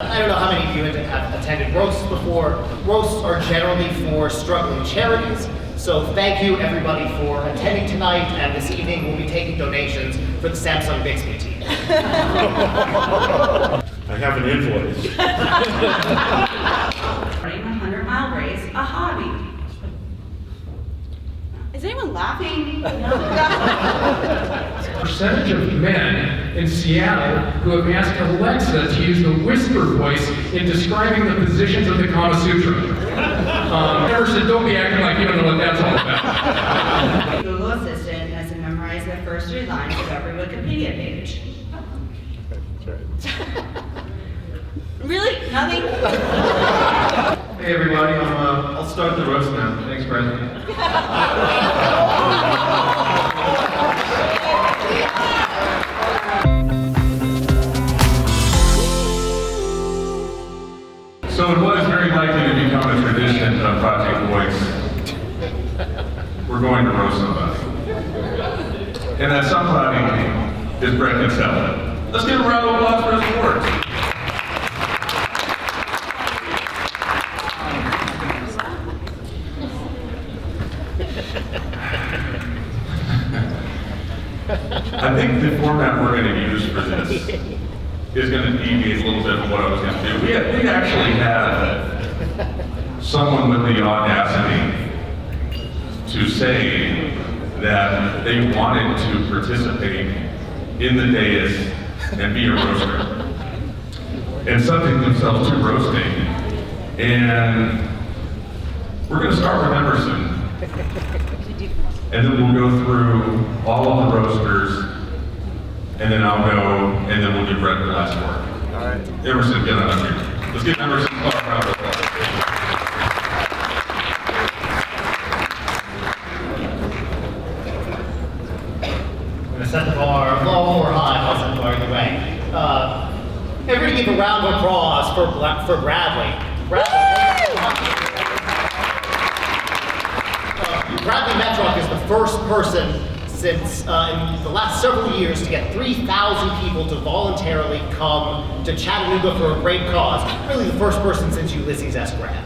I don't know how many of you have attended roasts before. Roasts are generally for struggling charities. So thank you everybody for attending tonight, and this evening we'll be taking donations for the Samsung Bixby team. I have an invoice. Running a 100-mile race, a hobby. Is anyone laughing? Percentage of men in Seattle who have asked Alexa to use the whisper voice in describing the positions of the Kama Sutra. Emerson, don't be acting like you don't know what that's all about. Google Assistant has to memorize the first 3 lines of every Wikipedia page. Really? Nothing? Hey everybody, I'll start the roast now. Thanks, Bret. So it was very likely to become a tradition of Project Voice. We're going to roast somebody. And that somebody is Bret Kinsella. Let's give a round of applause for his words. I think the format we're going to use for this is going to deviate a little bit from what I was going to do. We actually had someone with the audacity to say that they wanted to participate in the dais and be a roaster and subject themselves to roasting. And we're going to start with Emerson. And then we'll go through all of the roasters, and then I'll go, and then we'll give Bret the last word. All right. Emerson, get on up here. Let's give Emerson a round of applause. I'm going to set the bar low or high. I'll set the bar either way. Everybody give a round of applause for Bradley. Bradley Metrock is the first person since in the last several years to get 3,000 people to voluntarily come to Chattanooga for a great cause. Really the first person since Ulysses S. Grant.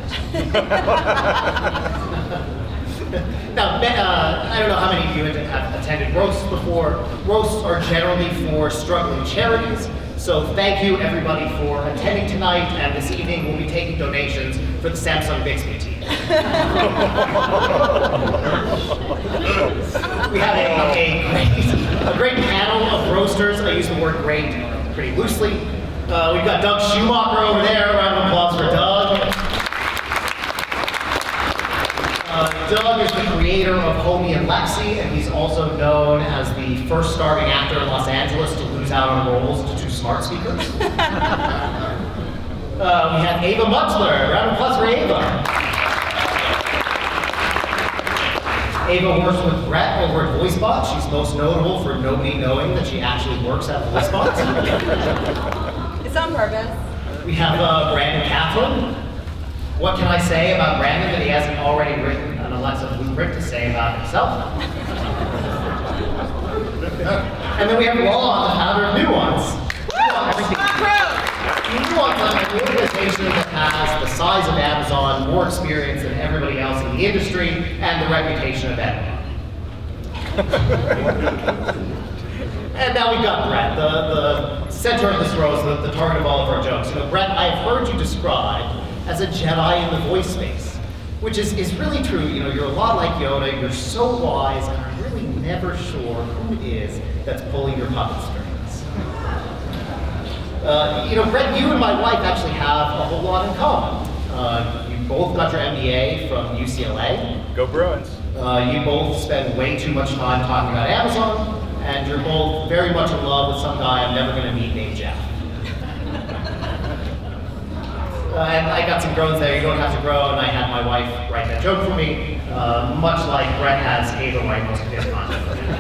Now, I don't know how many of you have attended roasts before. Roasts are generally for struggling charities. So thank you everybody for attending tonight, and this evening we'll be taking donations for the Samsung Bixby team. We have a great panel of roasters. I use the word great pretty loosely. We've got Doug Schumacher over there. A round of applause for Doug. Doug is the creator of Homie and Lexi, and he's also known as the first starving actor in Los Angeles to lose out on roles to 2 smart speakers. We have Ava Mutzler. A round of applause for Ava. Ava works with Bret over at Voicebot. She's most notable for nobody knowing that she actually works at Voicebot. It's on purpose. We have Brandon Catherine. What can I say about Brandon that he hasn't already written an Alexa blueprint to say about himself? And then we have Ron, the founder of Nuance. Nuance is an organization that has the size of Amazon, more experience than everybody else in the industry, and the reputation of editing. And now we've got Bret, the center of this roast, the target of all of our jokes. You know, Bret, I've heard you described as a Jedi in the voice space, which is really true. You know, you're a lot like Yoda, you're so wise, and I'm really never sure who it is that's pulling your puppet strings. You know, Bret, you and my wife actually have a whole lot in common. You both got your MBA from UCLA. Go Bruins. You both spend way too much time talking about Amazon, and you're both very much in love with some guy I'm never going to meet named Jeff. And I got some groans there. You don't have to groan. I had my wife write that joke for me, much like Bret has Ava write most of his content for him.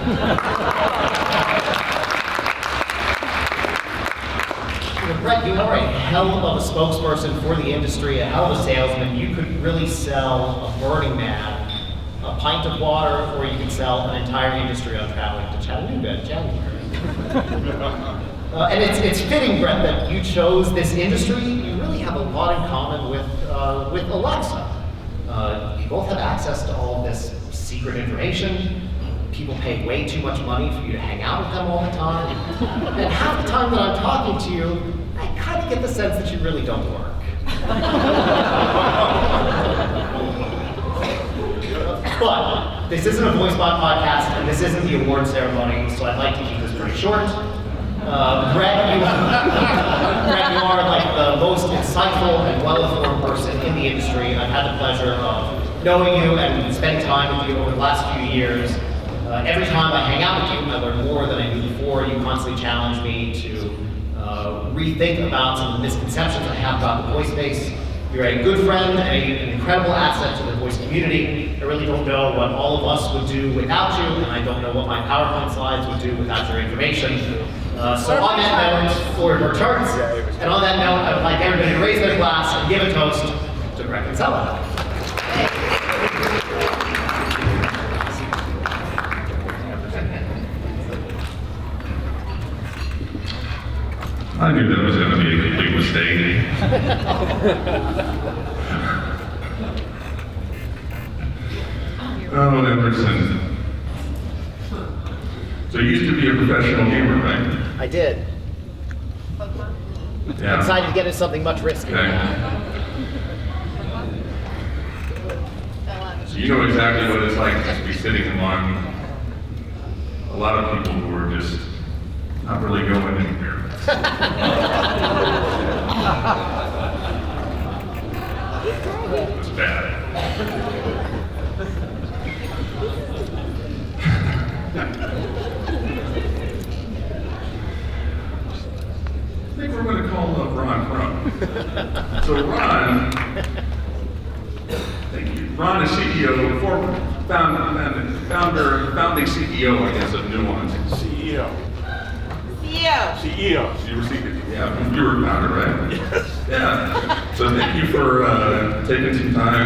Bret, you are a hell of a spokesperson for the industry, a hell of a salesman. You could really sell a Burning Man a pint of water, or you could sell an entire industry on traveling to Chattanooga in January. And it's fitting, Bret, that you chose this industry. really have a lot in common with Alexa. You both have access to all of this secret information. People pay way too much money for you to hang out with them all the time. And half the time that I'm talking to you, I kind of get the sense that you really don't work. But this isn't a VoiceBot podcast, and this isn't the award ceremony, so I'd like to keep this pretty short. Bret, you are like the most insightful and well-informed person in the industry. I've had the pleasure of knowing you and spending time with you over the last few years. Every time I hang out with you, I learn more than I knew before. You constantly challenge me to rethink about some of the misconceptions I have about the voice space. You're a good friend and an incredible asset to the voice community. I really don't know what all of us would do without you, and I don't know what my PowerPoint slides would do without your information. So on that note, or charts, and on that note, I would like everybody to raise their glass and give a toast to Bret Kinsella. I knew that was going to be a complete mistake. Oh, Emerson. So you used to be a professional gamer, right? I did. Yeah. I decided to get into something much riskier. Okay. So you know exactly what it's like to just be sitting among a lot of people who are just not really going anywhere. It's bad. I think we're going to call Ron Crumb. So Ron, thank you. Ron is CEO, founding CEO, I guess, of Nuance. CEO. You were CEO, yeah, you were founder, right? Yes. Yeah. So thank you for taking some time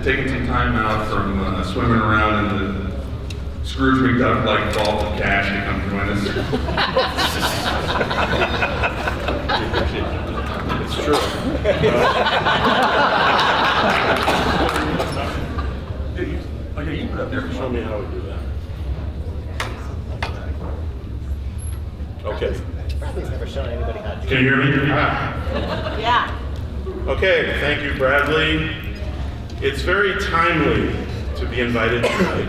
taking some time out from swimming around in the Scrooge McDuck-like vault of cash to come join us. It's true. Okay, you put up there. Show me how we do that. Okay. Bradley's never shown anybody how to do Can you hear me? Yeah. Okay, thank you, Bradley. It's very timely to be invited tonight.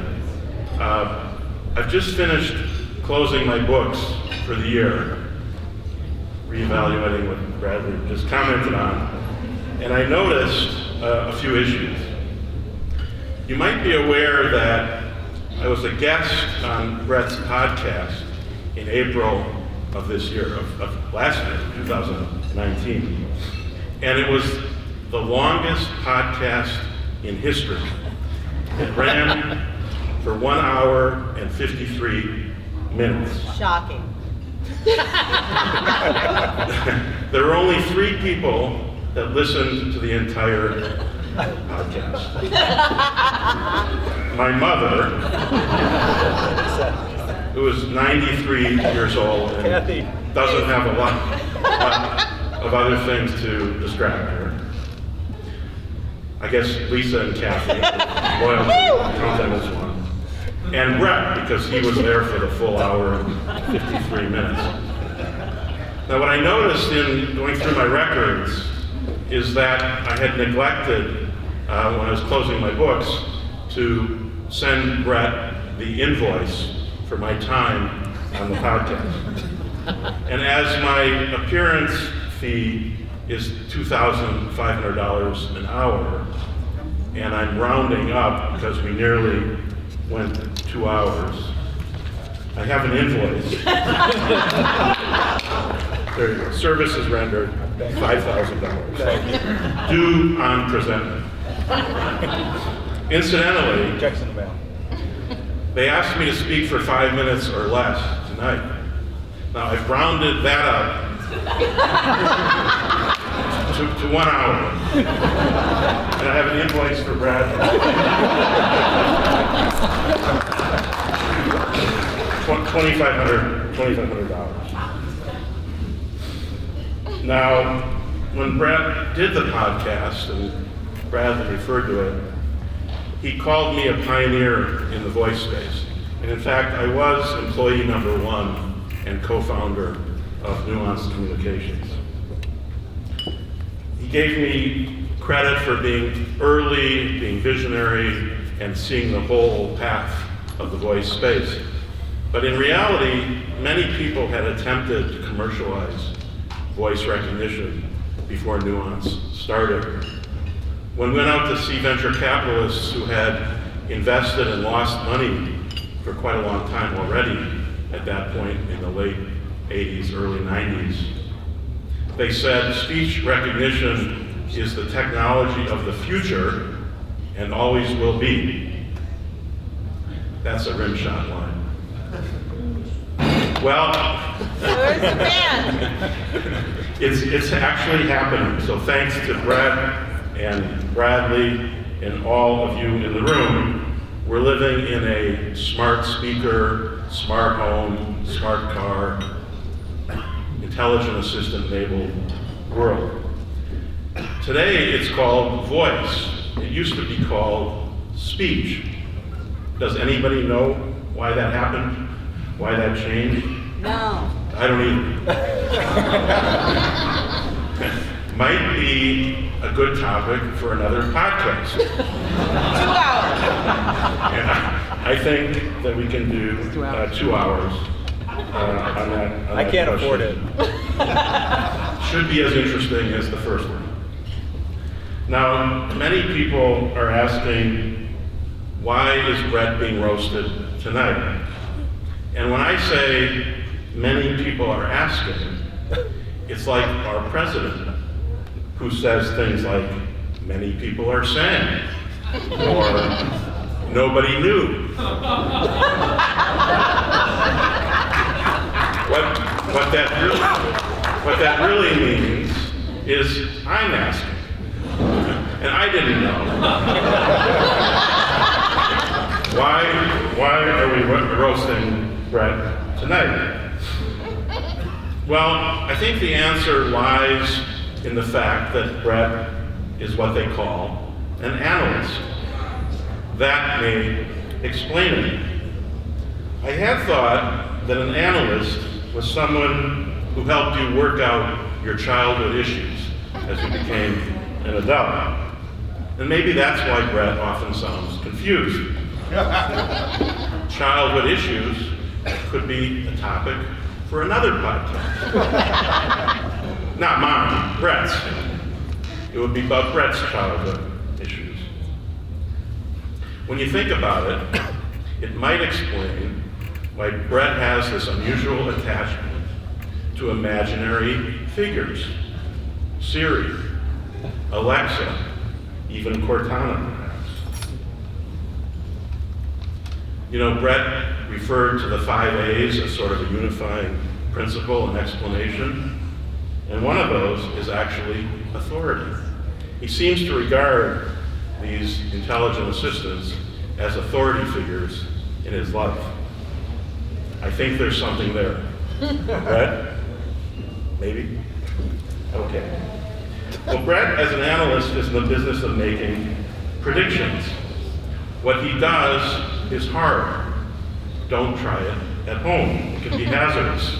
I've just finished closing my books for the year, reevaluating what Bradley just commented on, and I noticed a few issues. You might be aware that I was a guest on Bret's podcast in April of this year, of last year, 2019. And it was the longest podcast in history. It ran for 1 hour and 53 minutes. Shocking. There were only 3 people that listened to the entire podcast. My mother, who is 93 years old and doesn't have a lot of other things to distract her. I guess Lisa and Kathy, loyalty, count them as one. And Bret, because he was there for the full hour and 53 minutes. Now what I noticed in going through my records is that I had neglected, when I was closing my books, to send Bret the invoice for my time on the podcast. And as my appearance fee is $2,500 an hour, and I'm rounding up because we nearly went 2 hours, I have an invoice. There you go. Services rendered, $5,000. Due on presentment. Incidentally, Checks in the mail. they asked me to speak for 5 minutes or less tonight. Now, I've rounded that up to 1 hour. And I have an invoice for Brad. $2,500. Now, when Bret did the podcast, and Bradley referred to it, he called me a pioneer in the voice space. And in fact, I was employee number 1 and co-founder of Nuanced Communications. He gave me credit for being early, being visionary, and seeing the whole path of the voice space. But in reality, many people had attempted to commercialize voice recognition before Nuance started. When we went out to see venture capitalists who had invested and lost money for quite a long time already at that point in the late 80s, early 90s, they said speech recognition is the technology of the future and always will be. That's a rim shot line. Well, Where's the band? it's actually happening. So thanks to Bret and Bradley and all of you in the room, we're living in a smart speaker, smart home, smart car, intelligent assistant-enabled world. Today it's called voice. It used to be called speech. Does anybody know why that happened? Why that changed? No. I don't either. Might be a good topic for another podcast. 2 hours. And I think that we can do 2 hours on that. I can't afford it. Should be as interesting as the first one. Now, many people are asking, why is Bret being roasted tonight? And when I say many people are asking, it's like our president, who says things like, many people are saying, or nobody knew. What that really means is I'm asking, and I didn't know. Why are we roasting Bret tonight? Well, I think the answer lies in the fact that Bret is what they call an analyst. That may explain it. I had thought that an analyst was someone who helped you work out your childhood issues as you became an adult. And maybe that's why Bret often sounds confused. Childhood issues could be a topic for another podcast. Not mine, Bret's. It would be about Bret's childhood issues. When you think about it, it might explain why Bret has this unusual attachment to imaginary figures. Siri, Alexa, even Cortana, perhaps. You know, Bret referred to the 5 A's as sort of a unifying principle and explanation. And one of those is actually authority. He seems to regard these intelligent assistants as authority figures in his life. I think there's something there. Bret? Maybe? Okay. Well, Bret, as an analyst, is in the business of making predictions. What he does is hard. Don't try it at home. It can be hazardous.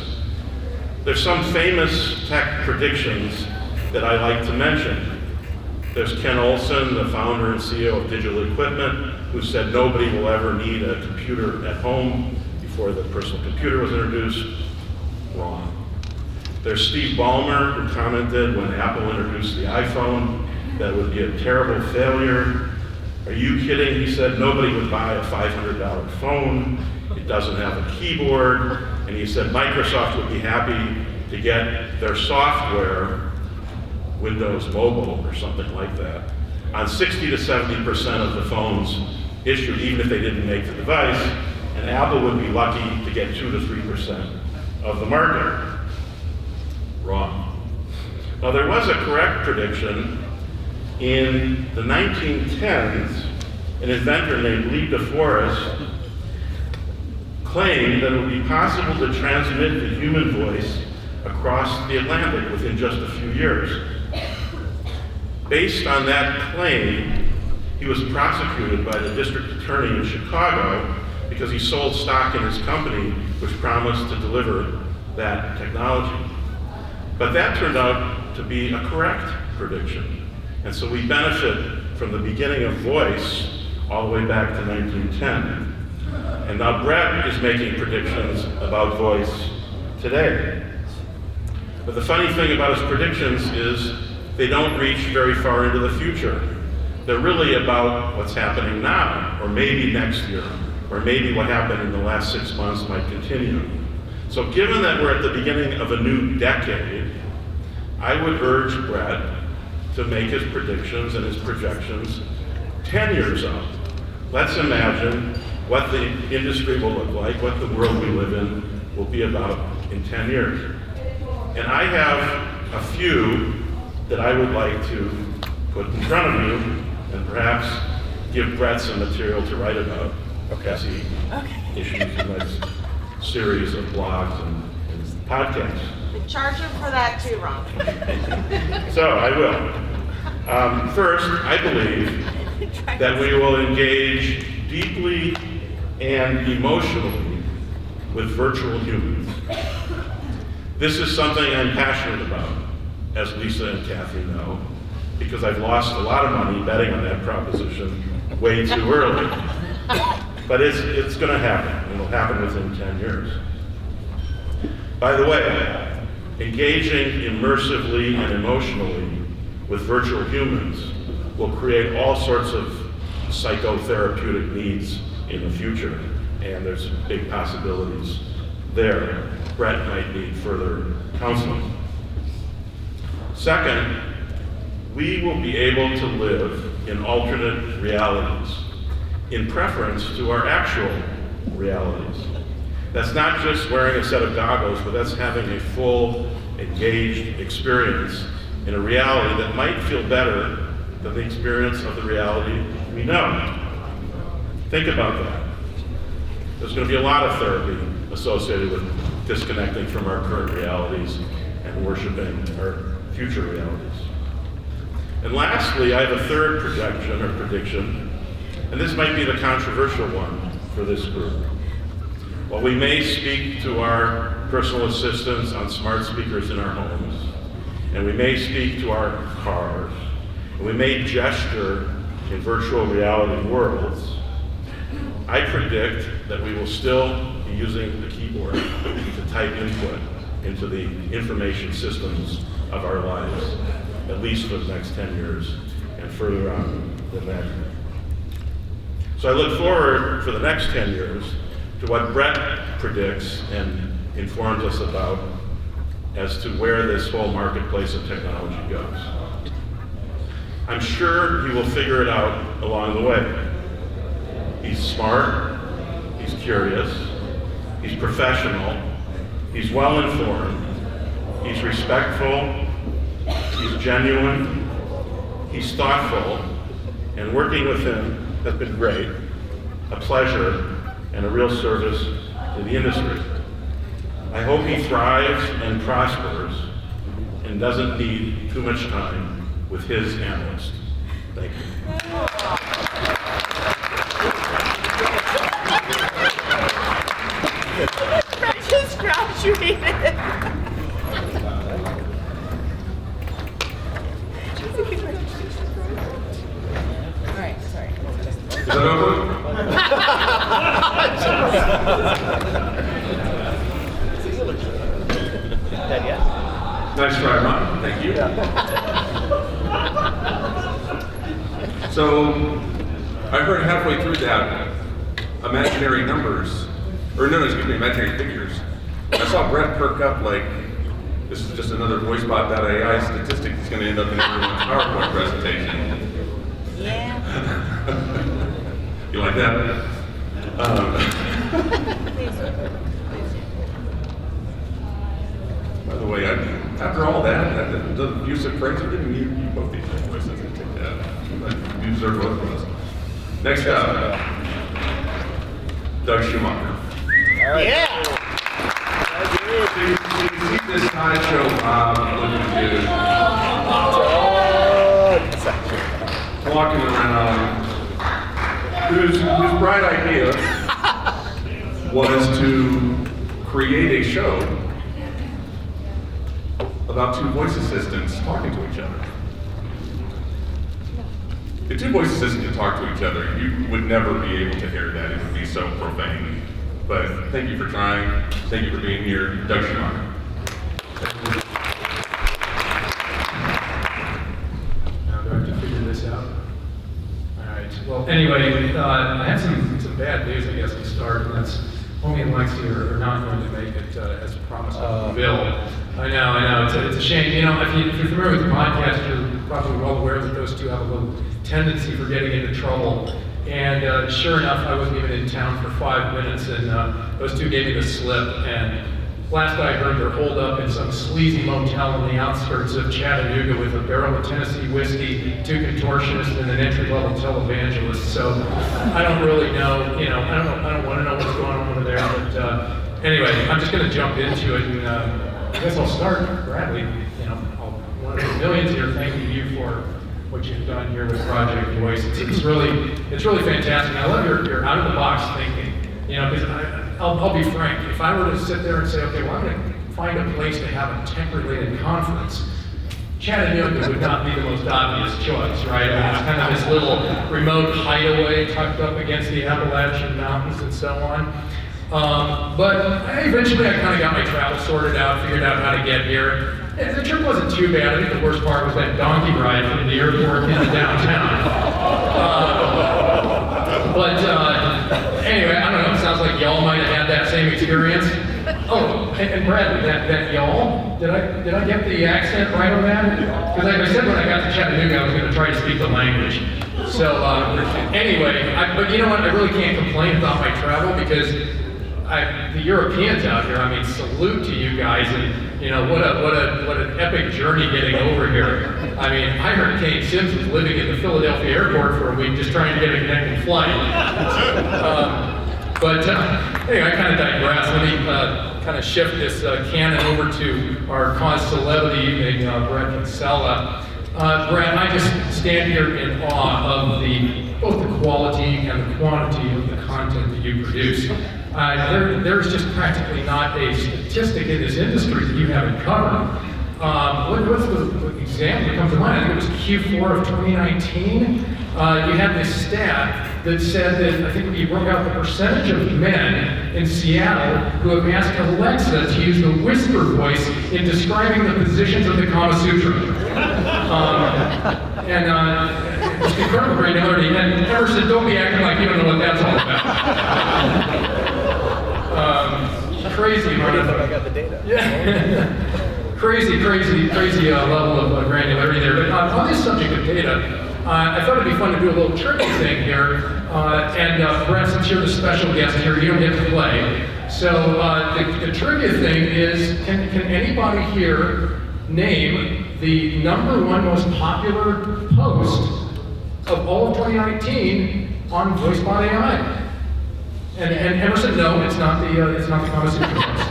There's some famous tech predictions that I like to mention. There's Ken Olsen, the founder and CEO of Digital Equipment, who said nobody will ever need a computer at home before the personal computer was introduced. Wrong. There's Steve Ballmer, who commented when Apple introduced the iPhone that it would be a terrible failure. Are you kidding? He said nobody would buy a $500 phone. It doesn't have a keyboard. And he said Microsoft would be happy to get their software, Windows Mobile or something like that, on 60 to 70% of the phones issued, even if they didn't make the device. And Apple would be lucky to get 2 to 3% of the market. Wrong. Now, there was a correct prediction. In the 1910s, an inventor named Lee DeForest claimed that it would be possible to transmit the human voice across the Atlantic within just a few years. Based on that claim, he was prosecuted by the district attorney in Chicago because he sold stock in his company which promised to deliver that technology. But that turned out to be a correct prediction. And so we benefit from the beginning of voice all the way back to 1910. And now Bret is making predictions about voice today. But the funny thing about his predictions is they don't reach very far into the future. They're really about what's happening now, or maybe next year, or maybe what happened in the last 6 months might continue. So given that we're at the beginning of a new decade, I would urge Bret to make his predictions and his projections 10 years out. Let's imagine what the industry will look like, what the world we live in will be about in 10 years. And I have a few that I would like to put in front of you and perhaps give Bret some material to write about as he issues the next series of blogs and podcasts. We charge him for that too, Ron. So I will. First, I believe that we will engage deeply and emotionally with virtual humans. This is something I'm passionate about, as Lisa and Kathy know, because I've lost a lot of money betting on that proposition way too early. But it's going to happen. It'll happen within 10 years. By the way, engaging immersively and emotionally with virtual humans will create all sorts of psychotherapeutic needs in the future, and there's big possibilities there. Bret might need further counseling. Second, we will be able to live in alternate realities in preference to our actual realities. That's not just wearing a set of goggles, but that's having a full, engaged experience in a reality that might feel better than the experience of the reality we know. Think about that. There's going to be a lot of therapy associated with disconnecting from our current realities and worshiping our future realities. And lastly, I have a third projection or prediction, and this might be the controversial one for this group. While we may speak to our personal assistants on smart speakers in our homes, and we may speak to our cars, and we may gesture in virtual reality worlds, I predict that we will still be using the keyboard to type input into the information systems of our lives, at least for the next 10 years and further on than that. So I look forward for the next 10 years to what Bret predicts and informs us about as to where this whole marketplace of technology goes. I'm sure he will figure it out along the way. He's smart, he's curious, he's professional, he's well-informed, he's respectful, he's genuine, he's thoughtful, and working with him has been great, a pleasure, and a real service to the industry. I hope he thrives and prospers and doesn't need too much time with his analyst. Thank you. Just graduated. All right, sorry. Is that over? Nice try, Ron. Thank you. So, I heard halfway through that imaginary numbers, or no, excuse me, imaginary figures. I saw Bret perk up like, this is just another Voicebot.AI statistic that's going to end up in everyone's PowerPoint presentation. Yeah. You like that? By the way, after all that, the use of phrase, I didn't need you both these voices. I take that. You deserve both of us. Next up, Doug Schumacher. Yeah. See see this sideshow looking dude walking around, whose bright idea was to create a show about two voice assistants talking to each other. If two voice assistants could talk to each other, you would never be able to hear that. It would be so profane. But thank you for trying. Thank you for being here. Doug Schumacher. Now do I have to figure this out? All right. Well, anyway, I had some bad news, I guess, to start. And that's Homie and Lexi are not going to make it as promised with Bill. I know. It's a shame. You know, if you're familiar with the podcast, you're probably well aware that those two have a little tendency for getting into trouble. And sure enough, I wasn't even in town for 5 minutes, and those two gave me the slip. And last I heard, they're holed up in some sleazy motel on the outskirts of Chattanooga with a barrel of Tennessee whiskey, 2 contortionists, and an entry-level televangelist. So I don't really know. You know, I don't want to know what's going on over there. But anyway, I'm just going to jump into it, and I guess I'll start, Bradley. You know, one of the millions here thanking you for what you've done here with Project Voice. It's really fantastic. I love your out of the box thinking. You know, because I'll be frank. If I were to sit there and say, okay, well, I'm going to find a place to have a tech-related conference, Chattanooga would not be the most obvious choice, right? I mean, it's kind of this little remote hideaway tucked up against the Appalachian Mountains and so on. But eventually I kind of got my travel sorted out, figured out how to get here. The trip wasn't too bad. I think the worst part was that donkey ride from the airport into downtown. Anyway, I don't know. It sounds like y'all might have had that same experience. Oh, and Bradley, that y'all, did I get the accent right on that? Because like I said, when I got to Chattanooga, I was going to try to speak the language. So anyway, but you know what? I really can't complain about my travel because the Europeans out here, I mean, salute to you guys, and you know what an epic journey getting over here. I mean, I heard Kane Sims was living in the Philadelphia airport for a week just trying to get a connecting flight. Anyway, I kind of digress. Let me kind of shift this cannon over to our cause celebrity evening, Bret Kinsella. Bret, I just stand here in awe of both the quality and the quantity of the content that you produce. There's just practically not a statistic in this industry that you haven't covered. What's the example that comes to mind? I think it was Q4 of 2019. You had this stat that said that, I think you broke out the percentage of men in Seattle who have asked Alexa to use the whisper voice in describing the positions of the Kama Sutra. It's incredible granularity. And Emerson, don't be acting like you don't know what that's all about. Crazy amount of... I got the data. Yeah. crazy level of granularity there. But on this subject of data, I thought it'd be fun to do a little tricky thing here. Bret, since you're the special guest here, you don't get to play. So the trivia thing is, can anybody here name the #1 most popular post of all of 2019 on Voicebot.AI? And Emerson, no, it's not the Kama Sutra post.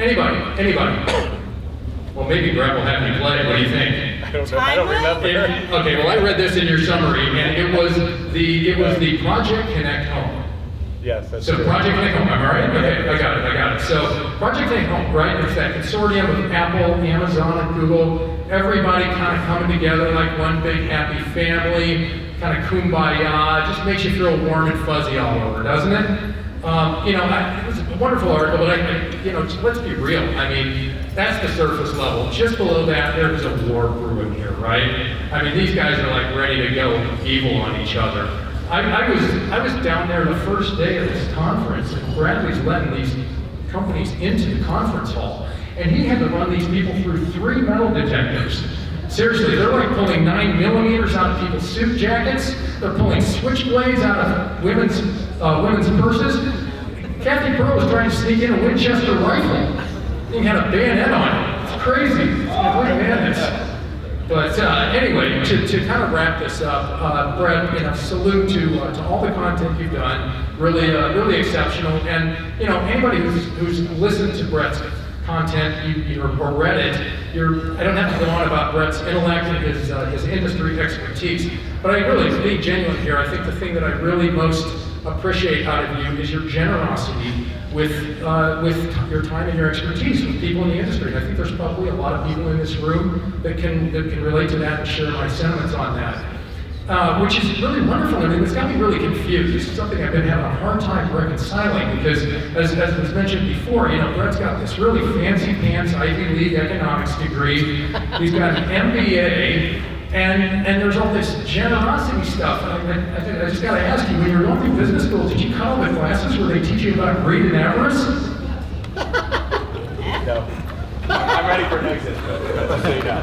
Anybody? Well, maybe Bret will have me play. What do you think? I don't remember. Okay, well, I read this in your summary, and it was the Project Connect Home. Yes, that's So true. Project Connect Home, am I right? Okay, I got it. So Project Connect Home, right? It's that consortium of Apple, Amazon, and Google. Everybody kind of coming together like one big happy family, kind of kumbaya. Just makes you feel warm and fuzzy all over, doesn't it? It was a wonderful article, but let's be real. I mean, that's the surface level. Just below that, there's a war brewing here, right? I mean, these guys are like ready to go evil on each other. I was down there the first day of this conference, and Bradley's letting these companies into the conference hall, and he had to run these people through 3 metal detectors. Seriously, they're like pulling 9mm out of people's suit jackets. They're pulling switchblades out of women's purses. Kathy Pearl was trying to sneak in a Winchester rifle. He had a bayonet on it. It's crazy. It's complete madness. But anyway, to kind of wrap this up, Bret, salute to all the content you've done. Really exceptional. And anybody who's listened to Bret's content or read it, I don't have to go on about Bret's intellect and his industry expertise, but I really, to be genuine here, I think the thing that I really most appreciate out of you is your generosity with your time and your expertise with people in the industry. I think there's probably a lot of people in this room that can relate to that and share my sentiments on that. Which is really wonderful. I mean, it's got me really confused. This is something I've been having a hard time reconciling because, as was mentioned before, Bret's got this really fancy pants Ivy League economics degree. He's got an MBA, and there's all this generosity stuff. And I just got to ask you, when you were going through business school, did you cut all the classes where they teach you about greed and avarice? No. I'm ready for an exit, but so you know.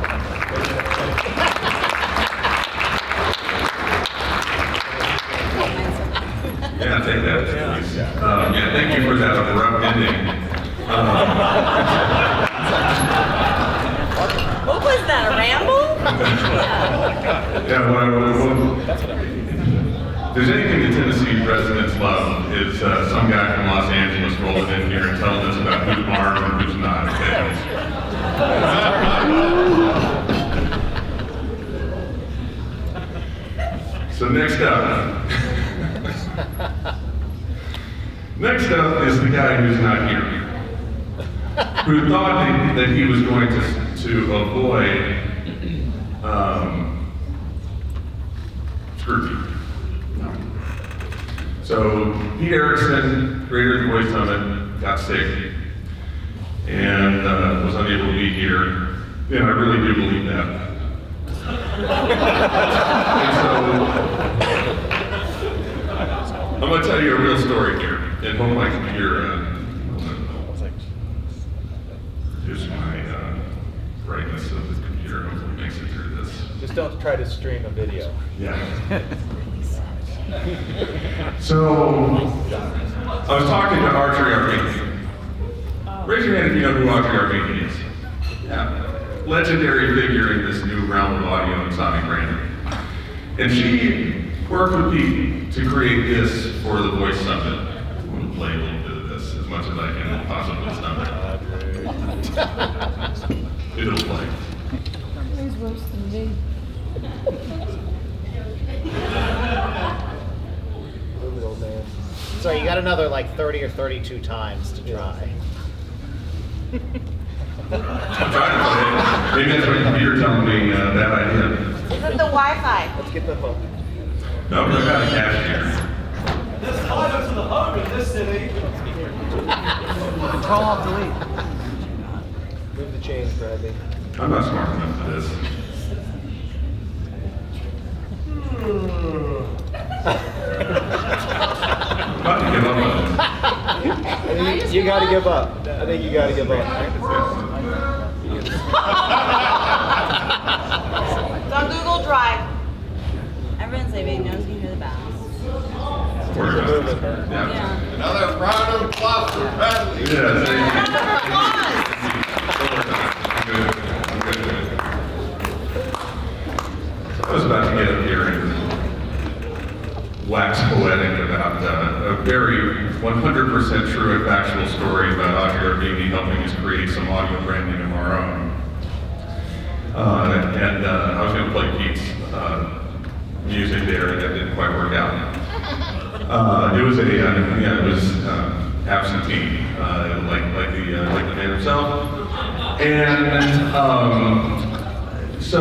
Yeah, take that, please. Yeah, thank you for that abrupt ending. What was that, a ramble? Yeah, if there's anything that Tennessee residents love, is some guy from Los Angeles rolling in here and telling us about who's armed and who's not. Okay? So next up. Next up is the guy who's not here, who thought that he was going to avoid scrutiny. So Pete Erickson, creator of the Voice Summit, got sick and was unable to be here, and I really do believe that. And so, I'm going to tell you a real story here, and hope my computer, here's my brightness of the computer, hopefully makes it through this. Just don't try to stream a video. Yeah. So, I was talking to Archery Armenian. Raise your hand if you know who Archery Armenian is. Yeah. Legendary figure in this new realm of audio and sonic branding. And she worked with Pete to create this for the Voice Summit. I'm going to play a little bit of this as much as I can possibly stomach. It'll play. He's roasting me. Old man. So you got another like 30 or 32 times to try. I'm trying to play it. Maybe that's my computer telling me that idea. Is it the Wi-Fi? Let's get the hook. No, I've got a cash here. There's fiber to the home in this city. Control Alt Delete. Move the chains, Bradley. I'm not smart enough for this. I'm about to give up on this. You gotta give up. I think you gotta give up. It's on Google Drive. Everyone's leaving. No one's gonna hear the bells. Worry about it. Yeah. Yeah. Another round of applause for Bradley. Yeah, thank you. I was about to get up here and wax poetic about a very 100% true and factual story about Audrey Arbini helping us create some audio branding of our own. And I was going to play Pete's music there, and that didn't quite work out. It was absentee, like the man himself. And so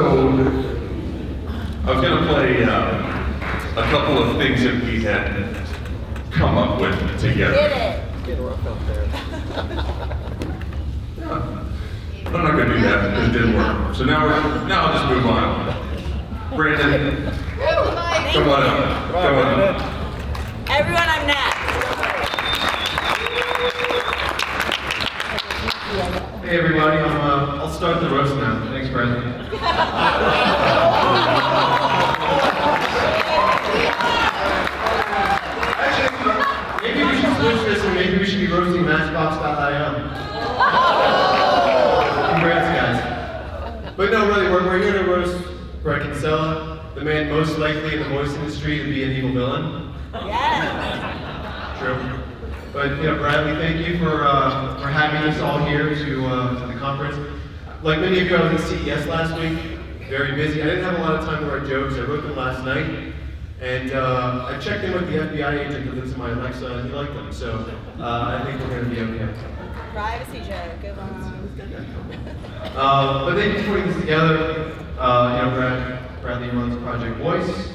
I was going to play a couple of things that we had come up with together. Did it. It's getting rough out there. Yeah. I'm not going to do that because it didn't work. So now I'll just move on. Brandon, come on up. Come on up. Everyone, I'm next. Hey everybody, I'll start the roast now. Thanks, Bradley. Actually, maybe we should switch this and maybe we should be roasting Matchbox.io. Congrats, guys. But no, really, we're here to roast Bret Kinsella, the man most likely in the voice industry to be an evil villain. Yes. True. But Bradley, thank you for having us all here to the conference. Like many of you, I was at CES last week, very busy. I didn't have a lot of time to write jokes. I wrote them last night, and I checked in with the FBI agent that lives in my Alexa, and he liked them. So I think we're going to be okay. Privacy joke, good one. But thank you for putting this together. Bradley runs Project Voice,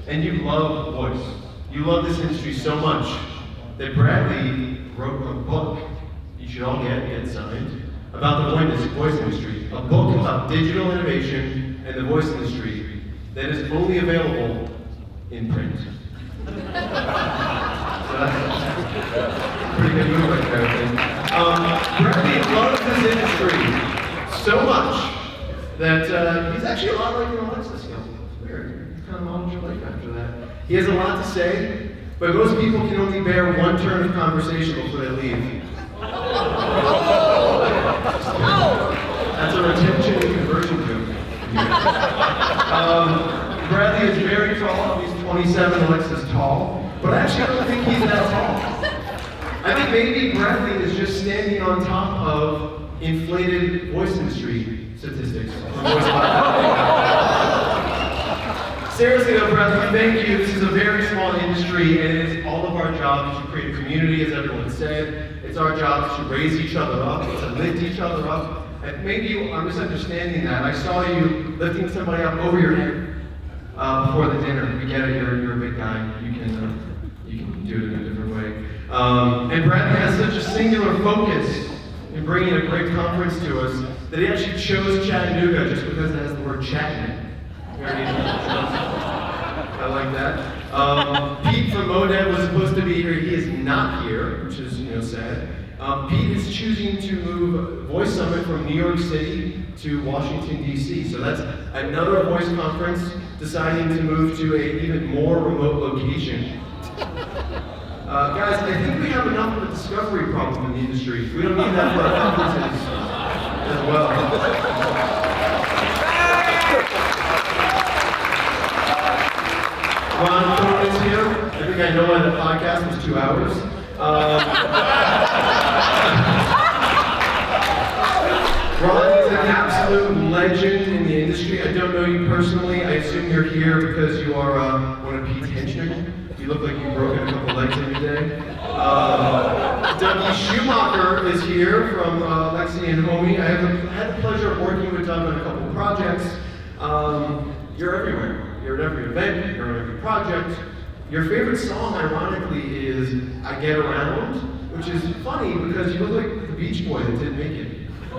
and you love voice. You love this industry so much that Bradley wrote a book you should all get signed about the voice industry. A book about digital innovation and the voice industry that is only available in print. So that's a pretty good move right there, I think. Bradley loves this industry so much that he's actually a lot like an Alexa skill. It's weird. He's kind of models your life after that. He has a lot to say, but most people can only bear one turn of conversation before they leave. That's a retention and conversion joke. Bradley is very tall. He's 27. Alexa's tall, but actually I don't think he's that tall. I think maybe Bradley is just standing on top of inflated voice industry statistics. Seriously though, Bradley, thank you. This is a very small industry, and it is all of our jobs to create a community, as everyone said. It's our job to raise each other up, to lift each other up. And maybe you are misunderstanding that. I saw you lifting somebody up over your head before the dinner. We get it, you're a big guy. You can do it in a different way. And Bradley has such a singular focus in bringing a great conference to us that he actually chose Chattanooga just because it has the word chat in it. I like that. Pete from Modem was supposed to be here. He is not here, which is sad. Pete is choosing to move Voice Summit from New York City to Washington, D.C. So that's another voice conference deciding to move to an even more remote location. Guys, I think we have enough of a discovery problem in the industry. We don't need that for our conferences as well. Ron Cohen is here. I think I know why the podcast was 2 hours. Ron is an absolute legend in the industry. I don't know you personally. I assume you're here because you are one of Pete's henchmen. You look like you've broken a couple legs every day. Dougie Schumacher is here from Lexi and Homie. I had the pleasure of working with Doug on a couple of projects. You're everywhere. You're at every event, you're at every project. Your favorite song, ironically, is I Get Around, which is funny because you look like the Beach Boy that didn't make it. I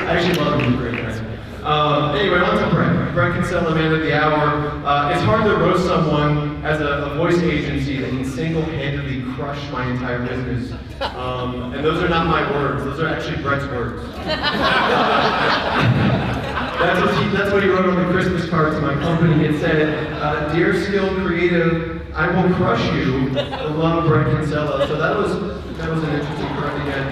actually love him, he's a great guy. Anyway, on to Bret Kinsella, man of the hour. It's hard to roast someone as a voice agency that can single-handedly crush my entire business. And those are not my words, those are actually Bret's words. That's what he wrote on the Christmas card to my company. It said, "Dear skilled creative, I will crush you. Love, Bret Kinsella." So that was an interesting card again.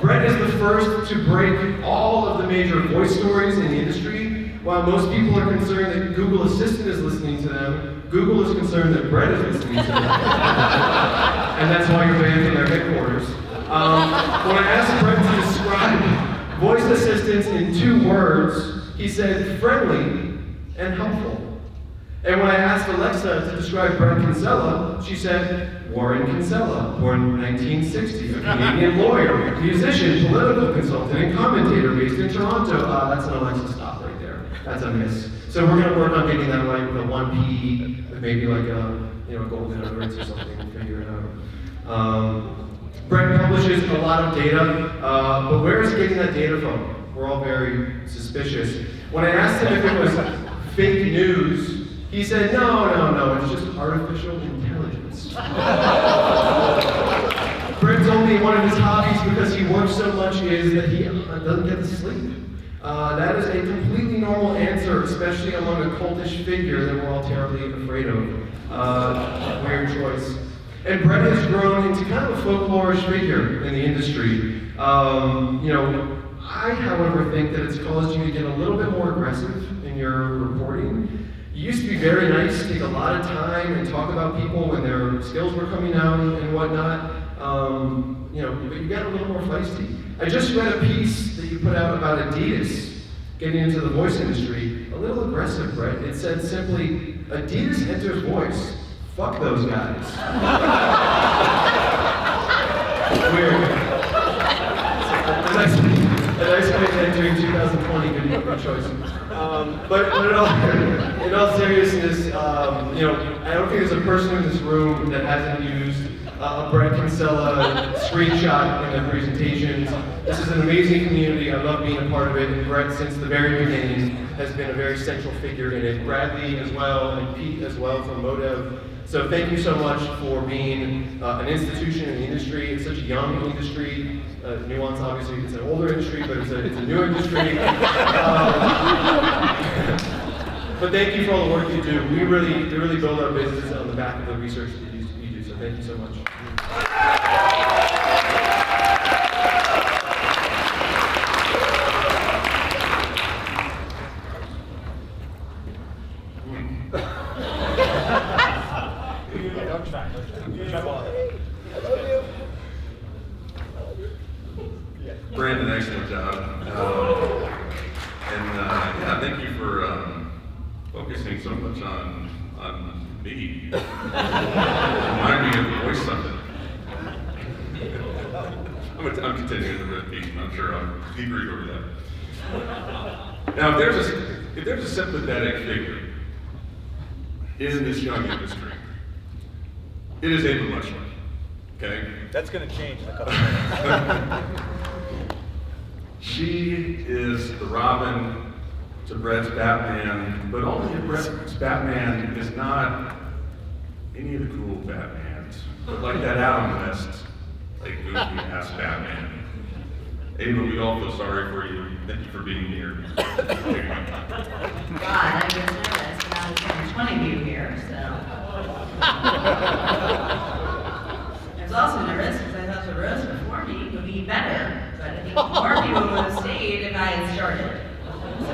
Bret is the first to break all of the major voice stories in the industry. While most people are concerned that Google Assistant is listening to them, Google is concerned that Bret is listening to them. And that's why you're banned from their headquarters. When I asked Bret to describe voice assistants in 2 words, he said friendly and helpful. And when I asked Alexa to describe Bret Kinsella, she said Warren Kinsella, born 1960, a Canadian lawyer, musician, political consultant, and commentator based in Toronto. That's an Alexa stop right there. That's a miss. So we're going to work on getting that right with a 1P, with maybe like a golden utterance or something. We'll figure it out. Bret publishes a lot of data, but where is he getting that data from? We're all very suspicious. When I asked him if it was fake news, he said, no, it's just artificial intelligence. Bret's only one of his hobbies because he works so much is that he doesn't get to sleep. That is a completely normal answer, especially among a cultish figure that we're all terribly afraid of. Weird choice. And Bret has grown into kind of a folklorish figure in the industry. I, however, think that it's caused you to get a little bit more aggressive in your reporting. You used to be very nice, take a lot of time and talk about people when their skills were coming out and whatnot. But you got a little more feisty. I just read a piece that you put out about Adidas getting into the voice industry. A little aggressive, Bret. It said simply, Adidas enters voice. Fuck those guys. Weird. A nice way to entering 2020, good choice. But in all seriousness, I don't think there's a person in this room that hasn't used a Bret Kinsella screenshot in their presentations. This is an amazing community. I love being a part of it. And Bret, since the very beginning, has been a very central figure in it. Bradley as well, and Pete as well from Modev. So thank you so much for being an institution in the industry. It's such a young industry. Nuance, obviously, it's an older industry, but it's a new industry. But thank you for all the work you do. We really build our business on the back of the research that you do. So thank you so much. Don't try. Brandon, excellent job. Thank you for focusing so much on me. Remind me of the voice something. I'm continuing to repeat. I'm sure I'll debrief over that. Now, if there's a sympathetic figure in this young industry, it is Ava Mushler. Okay? That's going to change in a couple of minutes. She is the Robin to Bret's Batman, but only if Bret's Batman is not any of the cool Batmans, but like that Adam West, like goofy-ass Batman. Ava, we all feel sorry for you. Thank you for being here. God, I was nervous, but now there's 20 of you here, so. I was also nervous because I thought the roast before me would be better, but I think more people would have stayed if I had started. So,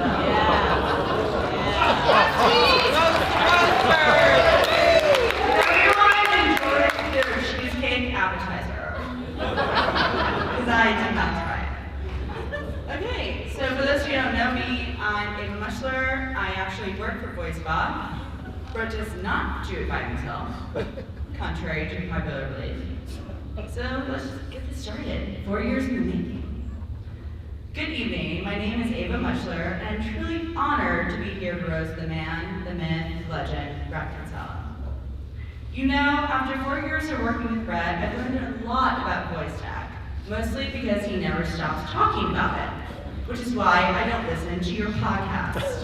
Everyone enjoyed their cheesecake appetizer. Because I did not try it. Okay, so for those of you who don't know me, I'm Ava Mushler. I actually work for VoiceBot. Bret does not do it by himself, contrary to popular belief. So let's just get this started. 4 years in the making. Good evening, my name is Ava Mushler, and I'm truly honored to be here to roast the man, the myth, the legend, Bret Kinsella. You know, after 4 years of working with Bret, I've learned a lot about voice tech, mostly because he never stops talking about it, which is why I don't listen to your podcast.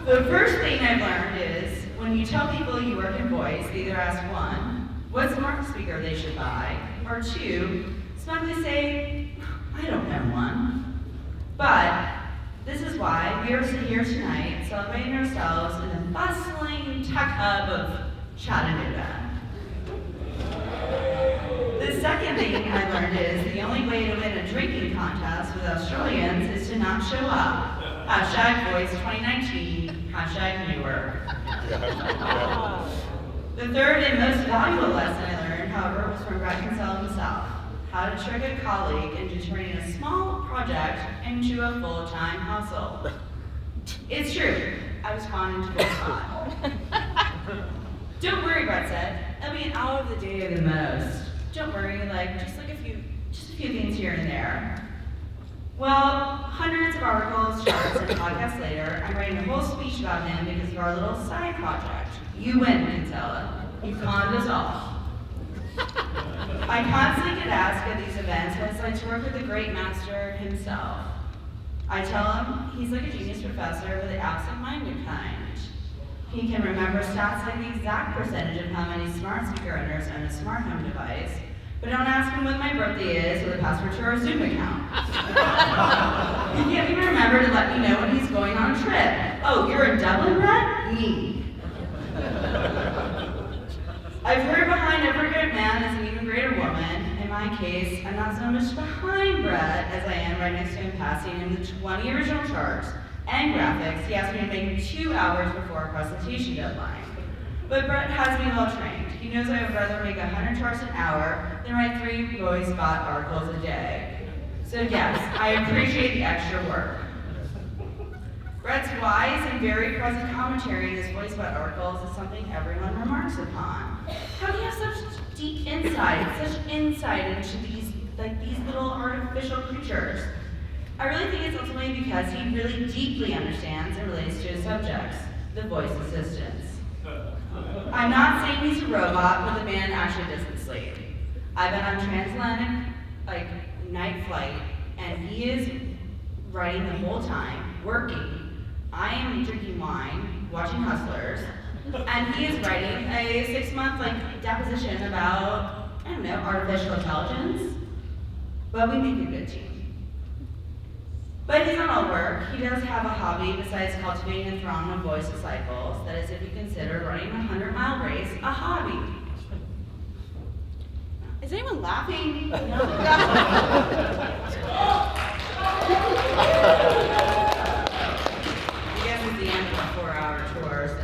The first thing I've learned is, when you tell people you work in voice, they either ask one, what smart speaker they should buy, or two, smugly say, I don't know one. But this is why we are here tonight celebrating ourselves in the bustling tech hub of Chattanooga. The second thing I learned is the only way to win a drinking contest with Australians is to not show up. #Voice2019, #Newer. The third and most valuable lesson I learned, however, was from Bret Kinsella himself. How to trick a colleague into turning a small project into a full-time hustle. It's true, I was spawned into VoiceBot. Don't worry, Bret said. It'll be an hour of the day at the most. Don't worry, just a few things here and there. Well, hundreds of articles, charts, and podcasts later, I'm writing a whole speech about him because of our little side project. You win, Kinsella. You conned us all. I constantly get asked at these events what it's like to work with the great master himself. I tell him he's like a genius professor with the absent-minded kind. He can remember stats like the exact percentage of how many smart speaker owners own a smart home device, but don't ask him when my birthday is or the password to our Zoom account. He can't even remember to let me know when he's going on a trip. Oh, you're in Dublin, Bret? Me. I've heard behind every great man is an even greater woman. In my case, I'm not so much behind Bret as I am right next to him, passing him the 20 original charts and graphics, he asked me to make 2 hours before a presentation deadline. But Bret has me well trained. He knows I would rather make 100 charts an hour than write 3 VoiceBot articles a day. So yes, I appreciate the extra work. Bret's wise and very present commentary in his VoiceBot articles is something everyone remarks upon. How do you have such deep insight into these little artificial creatures? I really think it's ultimately because he really deeply understands and relates to his subjects, the voice assistants. I'm not saying he's a robot, but the man actually doesn't sleep. I've been on transatlantic, night flight, and he is writing the whole time, working. I am drinking wine, watching Hustlers, and he is writing a 6-month deposition about, artificial intelligence. But we make a good team. But he's not all work. He does have a hobby besides cultivating a throng of voice disciples. That is, if you consider running a 100-mile race a hobby. Is anyone laughing? No. I guess it's the end of a 4-hour tour, so.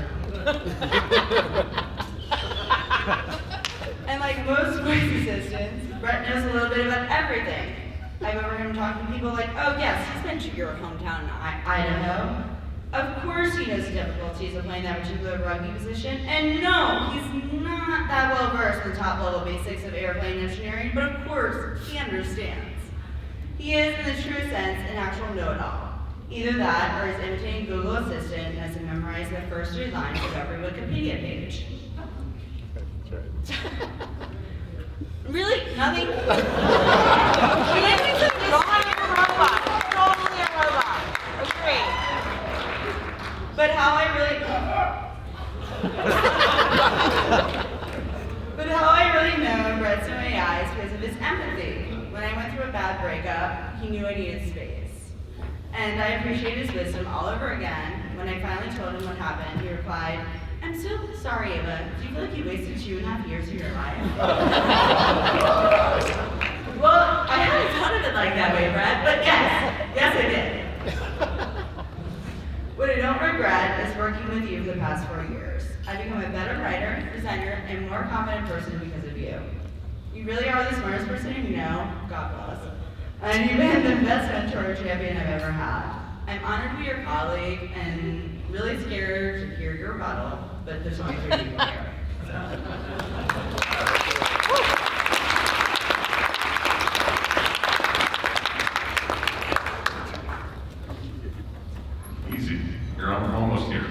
And like most voice assistants, Bret knows a little bit about everything. I've overheard him talking to people like, oh yes, he's been to your hometown in Idaho. Of course he knows the difficulties of playing that particular rugby position. And no, he's not that well versed in the top level basics of airplane engineering, but of course he understands. He is, in the true sense, an actual know-it-all. Either that, or he's imitating Google Assistant and has memorized the first 3 lines of every Wikipedia page. Really? Nothing? He thinks it's wrong as a robot. Totally a robot. Agree. But how I really know Bret's no AI is because of his empathy. When I went through a bad breakup, he knew I needed space. And I appreciate his wisdom all over again. When I finally told him what happened, he replied, I'm so sorry, Ava. Do you feel like you wasted 2.5 years of your life? Well, I hadn't thought of it like that way, Bret, but yes I did. What I don't regret is working with you for the past 4 years. I've become a better writer, designer, and more confident person because of you. You really are the smartest person you know, God bless. And you've been the best mentor champion I've ever had. I'm honored to be your colleague and really scared to hear your rebuttal, but there's only 3 people here. Easy. You're almost here.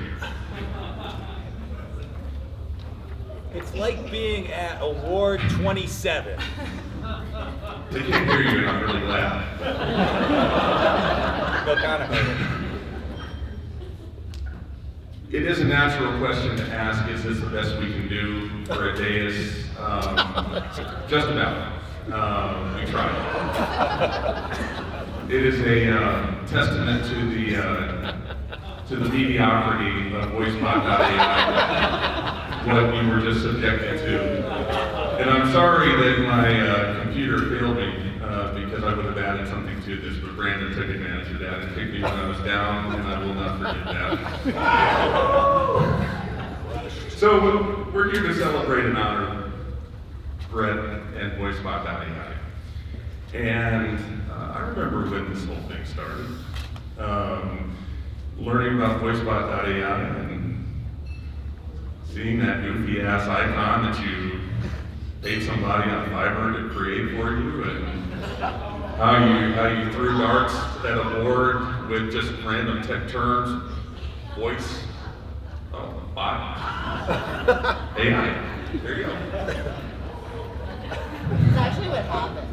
It's like being at award 27. They can't hear you, and I'm really glad. They'll kind of hurt it. It is a natural question to ask, is this the best we can do for a dais? Just about. We tried. It is a testament to the mediocrity of VoiceBot.AI, what we were just subjected to. And I'm sorry that my computer failed me because I would have added something to this, but Brandon took advantage of that and picked me when I was down, and I will not forget that. So we're here to celebrate and honor Bret and VoiceBot.AI. And I remember when this whole thing started. Learning about VoiceBot.AI and seeing that goofy ass icon that you paid somebody on Fiverr to create for you, and how you threw darts at a board with just random tech terms, voice, bot, AI. There you go. It's actually what happened.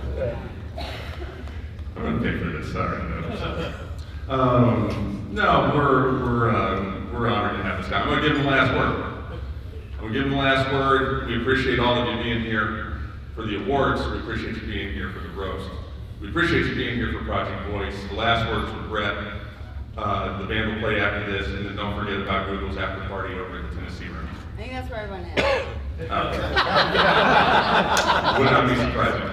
I'm gonna pay for this. Sorry. No, we're honored to have this guy. I'm gonna give him the last word. We appreciate all of you being here for the awards. We appreciate you being here for the roast. We appreciate you being here for Project Voice. The last words were Bret. The band will play after this, and then don't forget about Google's after party over at the Tennessee Room. I think that's where everyone is. Would not be surprising.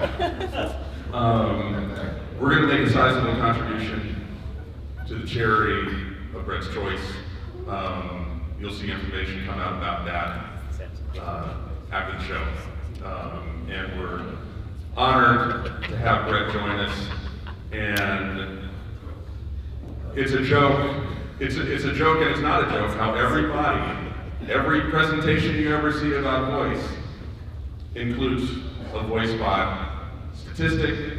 We're going to make a sizable contribution to the charity of Bret's Choice. You'll see information come out about that after the show. And we're honored to have Bret join us. And it's a joke. It's a joke and it's not a joke how every presentation you ever see about voice includes a VoiceBot statistic,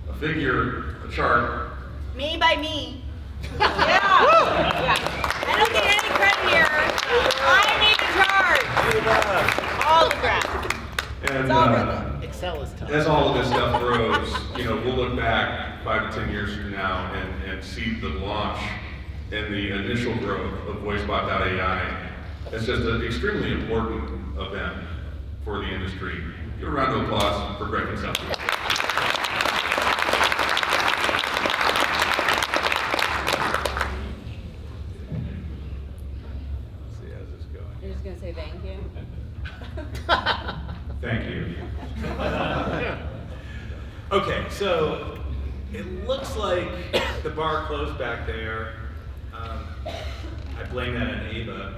a figure, a chart. Me by me. Yeah. I don't get any credit here. I need a chart. All the graph. And It's all rhythm. Excel is tough. as all of this stuff grows, we'll look back 5 to 10 years from now and see the launch and the initial growth of voicebot.ai. It's just an extremely important event for the industry. Give a round of applause for Bret Kinsella. See how's this going. You're just gonna say thank you? Thank you. Okay, so it looks like the bar closed back there. I blame that on Ava.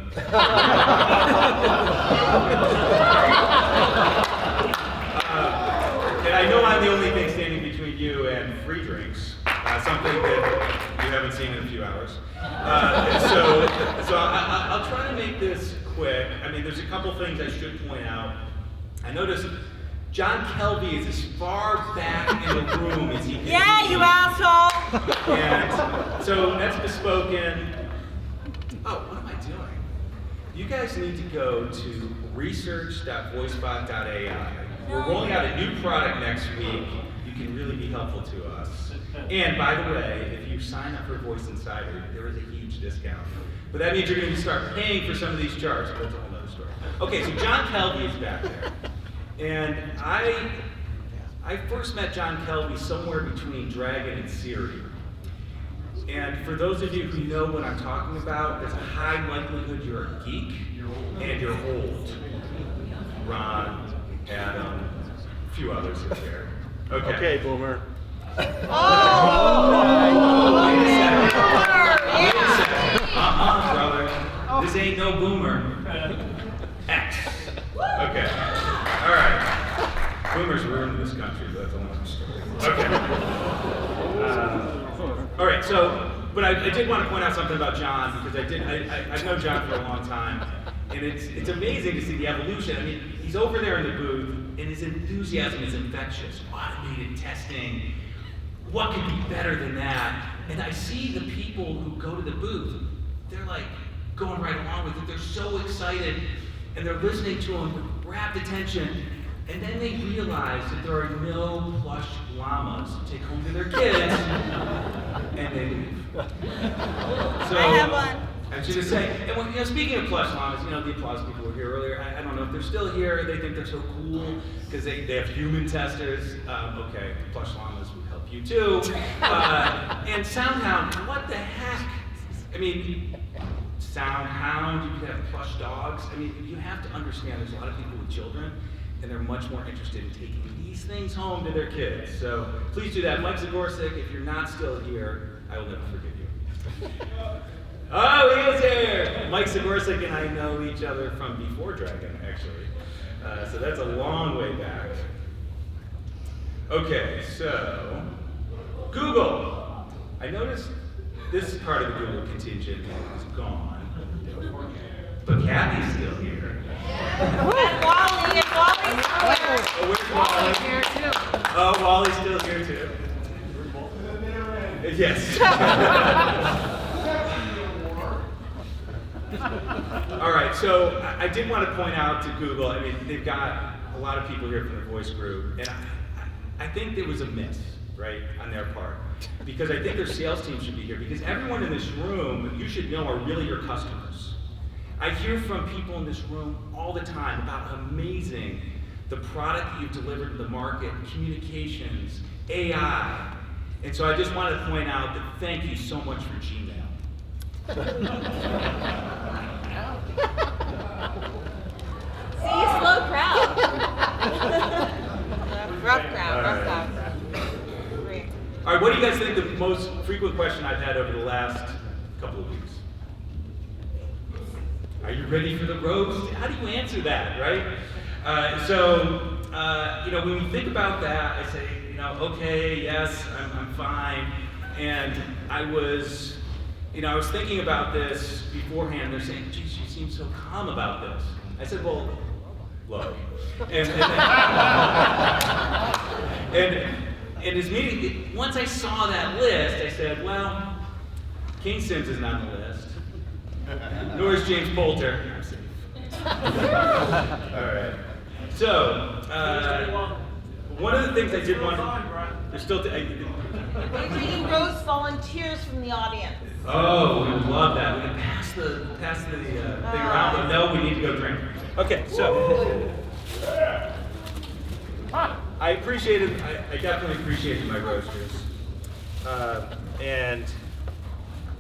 And I know I'm the only thing standing between you and free drinks, something that you haven't seen in a few hours. So I'll try to make this quick. I mean, there's a couple things I should point out. I noticed John Kelby is as far back in the room as he can Yeah, be. you asshole! And so that's bespoken. Oh, what am I doing? You guys need to go to research.voicebot.ai. We're rolling out a new product next week. You can really be helpful to us. And by the way, if you sign up for Voice Insider, there is a huge discount. But that means you're going to start paying for some of these charts, but that's a whole other story. Okay, so John Kelby is back there. And I first met John Kelby somewhere between Dragon and Siri. And for those of you who know what I'm talking about, there's a high likelihood you're a geek and you're old. Ron, Adam, a few others in here. Okay. Okay, boomer. Wait a second. Brother. This ain't no boomer. X. Okay. All right. Boomers ruined this country, but that's a long story. Okay. All right. So, but I did want to point out something about John because I've known John for a long time, and it's amazing to see the evolution. I mean, he's over there in the booth, and his enthusiasm is infectious. Automated testing. What could be better than that? And I see the people who go to the booth. They're like going right along with it. They're so excited. And they're listening to him with rapt attention, and then they realize that there are no plush llamas to take home to their kids, and they leave. So, I have one. I should just say, and when, speaking of plush llamas, the applause people were here earlier. I don't know if they're still here. They think they're so cool because they have human testers. Okay, plush llamas would help you too. And SoundHound, what the heck? I mean, SoundHound, you could have plush dogs. I mean, you have to understand there's a lot of people with children, and they're much more interested in taking these things home to their kids. So please do that. Mike Zagorczyk, if you're not still here, I will never forgive you. Oh, he is here! Mike Zagorczyk and I know each other from before Dragon, actually. So that's a long way back. Okay, so Google. I noticed this part of the Google contingent is gone. But Kathy's still here. And Wally, Oh, where's Wally? here too. Oh, Wally's still here too. Yes. All right, so I did want to point out to Google, I mean, they've got a lot of people here from the voice group, and I think there was a miss, right, on their part. Because I think their sales team should be here, because everyone in this room, you should know, are really your customers. I hear from people in this room all the time about how amazing the product that you've delivered to the market, communications, AI. And so I just wanted to point out that thank you so much for Gmail. See, slow crowd. Rough crowd. All right, what do you guys think the most frequent question I've had over the last couple of weeks. Are you ready for the roast? How do you answer that, right? When we think about that, I say, okay, yes, I'm fine. And I was thinking about this beforehand. They're saying, geez, you seem so calm about this. I said, well, look. And his meeting, once I saw that list, I said, well, King Sims isn't on the list. Nor is James Poulter. I'm safe. All right. So, one of the things I did want to... There's still... We're taking roast volunteers from the audience. Oh, we would love that. We can pass the thing around, but no, we need to go drink. Okay, so... I definitely appreciated my roasters.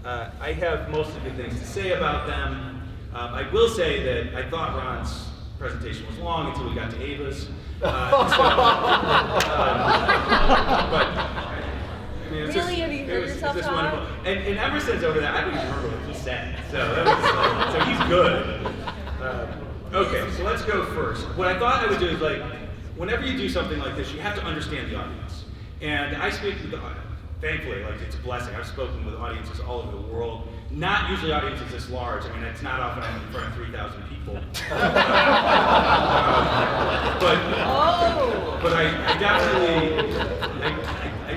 I have most of the things to say about them. I will say that I thought Ron's presentation was long until we got to Ava's. Really? Have you heard yourself just talk? wonderful. And Emerson's over there. I don't even remember what he said. So he's good. Okay, so let's go first. What I thought I would do is whenever you do something like this, you have to understand the audience. And I speak with the audience. Thankfully, it's a blessing. I've spoken with audiences all over the world. Not usually audiences this large. I mean, it's not often I'm in front of 3,000 people. But I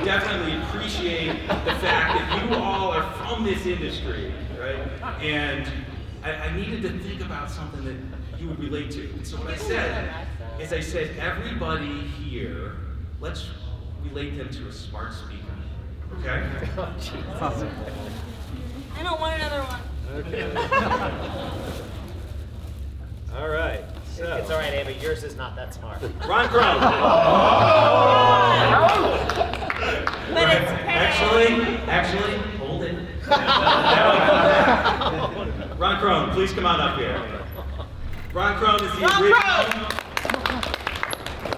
definitely appreciate the fact that you all are from this industry, right? And I needed to think about something that you would relate to. And so what I said is everybody here, let's relate them to a smart speaker. Okay? I don't want another one. Okay. All right. So. It's all right, Ava. Yours is not that smart. Ron Crone. Actually, hold it. Ron Crone, please come on up here. Ron Crone is the original.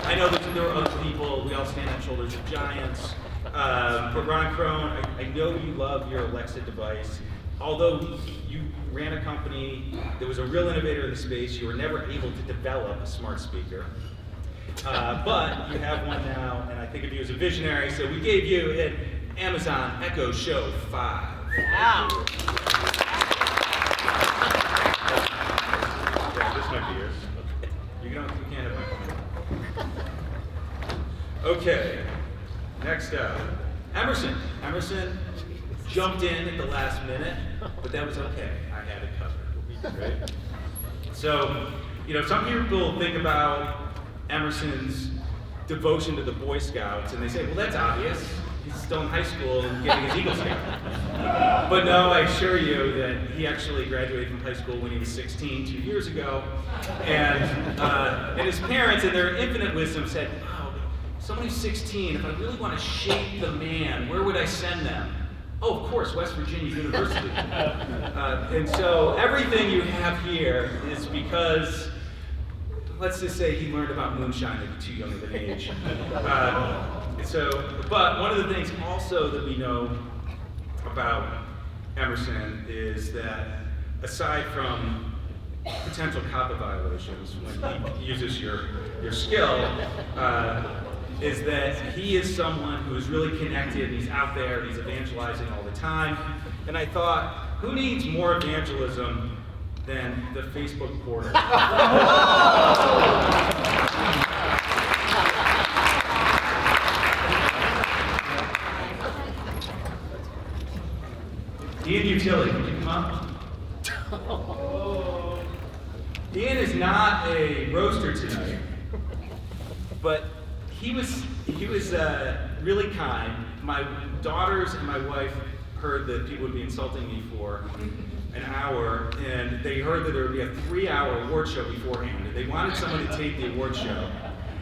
I know that there are other people. We all stand on shoulders of giants. But Ron Crone, I know you love your Alexa device. Although you ran a company that was a real innovator in the space, you were never able to develop a smart speaker. But you have one now, and I think of you as a visionary, so we gave you an Amazon Echo Show 5. Wow. Yeah, this might be yours. You can't have my phone. Okay, next up, Emerson. Emerson jumped in at the last minute, but that was okay. I had it covered, right? So, some people think about Emerson's devotion to the Boy Scouts, and they say, well, that's obvious. He's still in high school and getting his Eagle Scout. But no, I assure you that he actually graduated from high school when he was 16, 2 years ago. And his parents, in their infinite wisdom, said, wow, someone who's 16, if I really want to shape the man, where would I send them? Oh, of course, West Virginia University. And so everything you have here is because, let's just say he learned about moonshine at too young of an age. But one of the things also that we know about Emerson is that aside from potential COPPA violations when he uses your skill, is that he is someone who is really connected, he's out there, he's evangelizing all the time. And I thought, who needs more evangelism than the Facebook portal? Ian Utility, could you come up? Ian is not a roaster tonight, but he was really kind. My daughters and my wife heard that people would be insulting me for an hour, and they heard that there would be a 3-hour award show beforehand, and they wanted someone to tape the award show.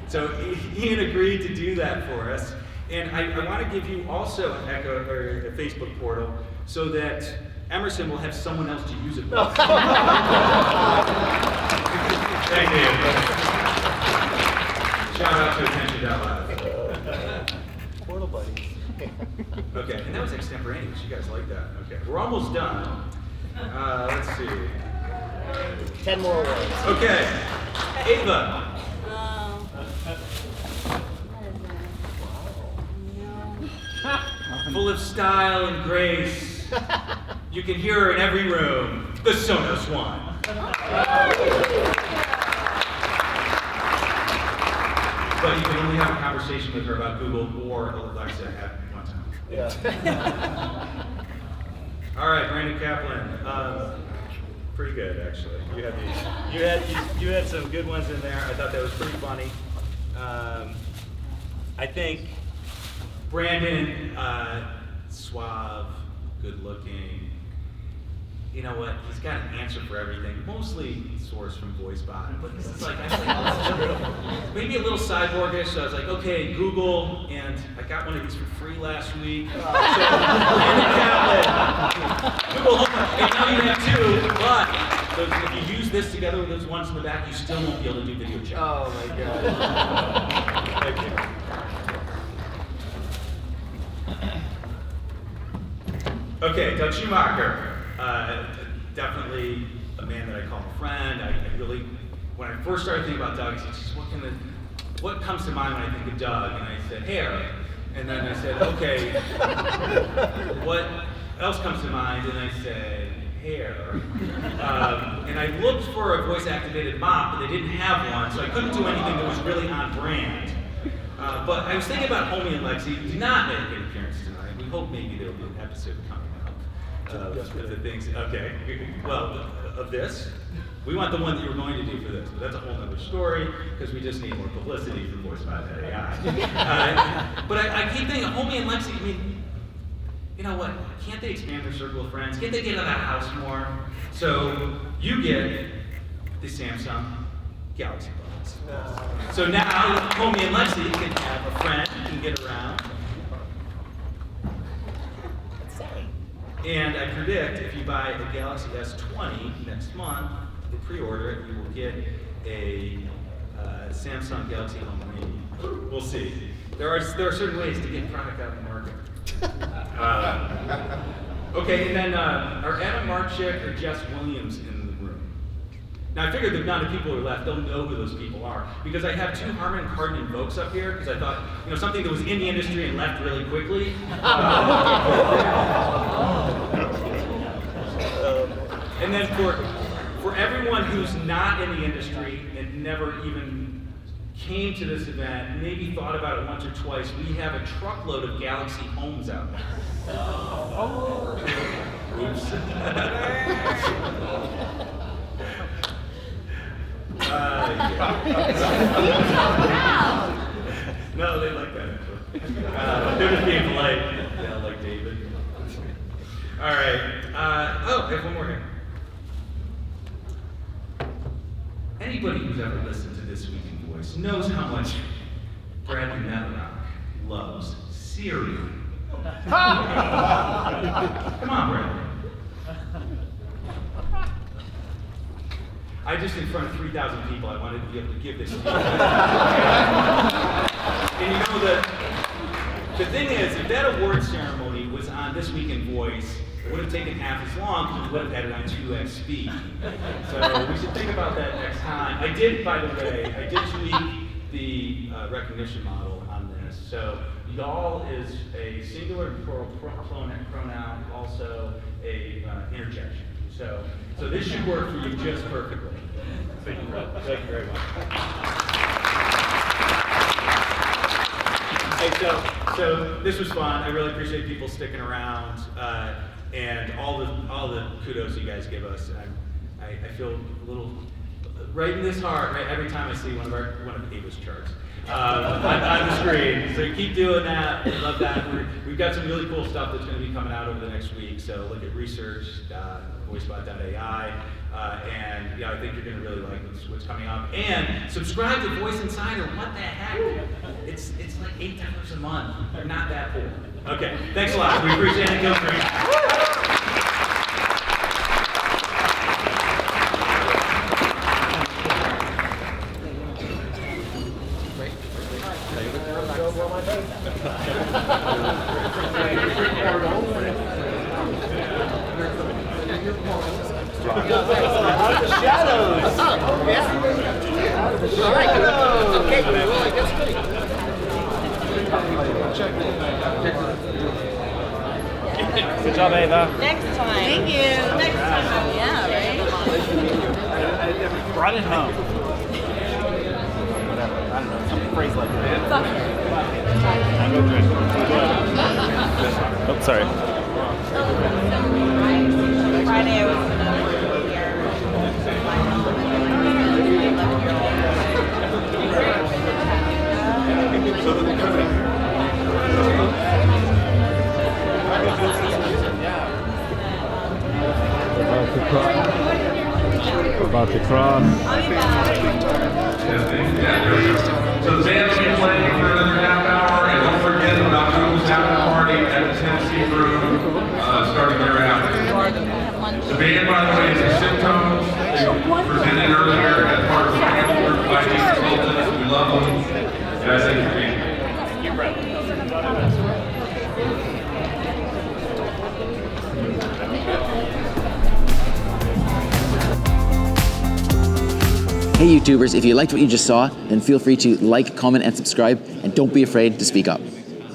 So Ian agreed to do that for us, and I want to give you also an Echo or a Facebook portal so that Emerson will have someone else to use it with. Thank you. Shout out to Attention Out Loud. Portal buddies. Okay, and that was extemporaneous. You guys like that? Okay, we're almost done. Let's see. 10 more words. Okay, Ava. Oh. No. Full of style and grace. You can hear her in every room. The Sonos One. But you can only have a conversation with her about Google or Alexa at one time. Yeah. All right, Brandon Kaplan. Pretty good, actually. You had these. You had some good ones in there. I thought that was pretty funny. I think Brandon, suave, good-looking. You know what? He's got an answer for everything, mostly sourced from VoiceBot. But this is like, maybe a little cyborgish. So I was like, okay, Google, and I got one of these for free last week. So, Brandon Kaplan, Google Home, and now you have two, but if you use this together with those ones in the back, you still won't be able to do video chat. Oh my God. Thank you. Okay, Doug Schumacher. Definitely a man that I call a friend. I really, when I first started thinking about Doug, I said, what comes to mind when I think of Doug? And I said, hair. And then I said, okay, what else comes to mind? And I said, hair. And I looked for a voice-activated mop, but they didn't have one, so I couldn't do anything that was really on brand. But I was thinking about Homie and Lexi, who did not make an appearance tonight. We hope maybe there will be an episode coming up. Of the things, okay, well, of this. We want the one that you were going to do for this, but that's a whole other story, because we just need more publicity for VoiceBot.AI. But I keep thinking, Homie and Lexi, I mean, you know what, can't they expand their circle of friends? Can't they get out of the house more? So you get the Samsung Galaxy Buds. So now, Homie and Lexi can have a friend, can get around. And I predict if you buy a Galaxy S20 next month, the pre-order it, you will get a Samsung Galaxy Home Mini. We'll see. There are certain ways to get product out in the market. Okay, and then are Adam Marchik or Jess Williams in the room? Now I figured the amount of people who are left, they'll know who those people are, because I have two Harman Kardon Invokes up here, because I thought, you know, something that was in the industry and left really quickly. And then for everyone who's not in the industry and never even came to this event, maybe thought about it once or twice, we have a truckload of Galaxy Homes out there. Oops. No, they like that actually. They're just being polite. Yeah, like David. All right. Oh, I have one more here. Anybody who's ever listened to This Week in Voice knows how much Bradley Metrock loves Siri. Come on, Bradley. I just, in front of 3,000 people, I wanted to be able to give this to you. And you know, the thing is, if that award ceremony was on This Week in Voice, it would have taken half as long because we would have had it on 2x speed. So we should think about that next time. I did, by the way, I did tweak the recognition model on this. So y'all is a singular and plural pronoun, also a interjection. So this should work for you just perfectly. Thank you very much. Hey, so this was fun. I really appreciate people sticking around and all the kudos you guys give us. I feel a little right in this heart right every time I see one of Ava's charts on the screen. So keep doing that. We love that. We've got some really cool stuff that's going to be coming out over the next week. So look at research.voicebot.ai. And yeah, I think you're going to really like what's coming up. And subscribe to Voice Insider. What the heck? It's like $8 a month. They're not that poor. Okay, thanks a lot. We appreciate it. Go great. Wait. Out of the shadows. Oh, yeah. All right. Okay. Well, I guess Good job, Ava. Next time. Thank you. Next time. Yeah, right? Brought it home. Whatever. I don't know. Some phrase like that. Fuck it. Oh, sorry. Friday I was gonna be here. About to cross. So the band will be playing for another half hour, and don't forget about Google's after party at the Tennessee Room, starting thereafter. The band, by the way, is the Symptoms. They presented earlier as part of the panel group by these consultants. We love them. Guys, thank you for being here. Thank you, Brett. Hey YouTubers, if you liked what you just saw, then feel free to like, comment, and subscribe, and don't be afraid to speak up.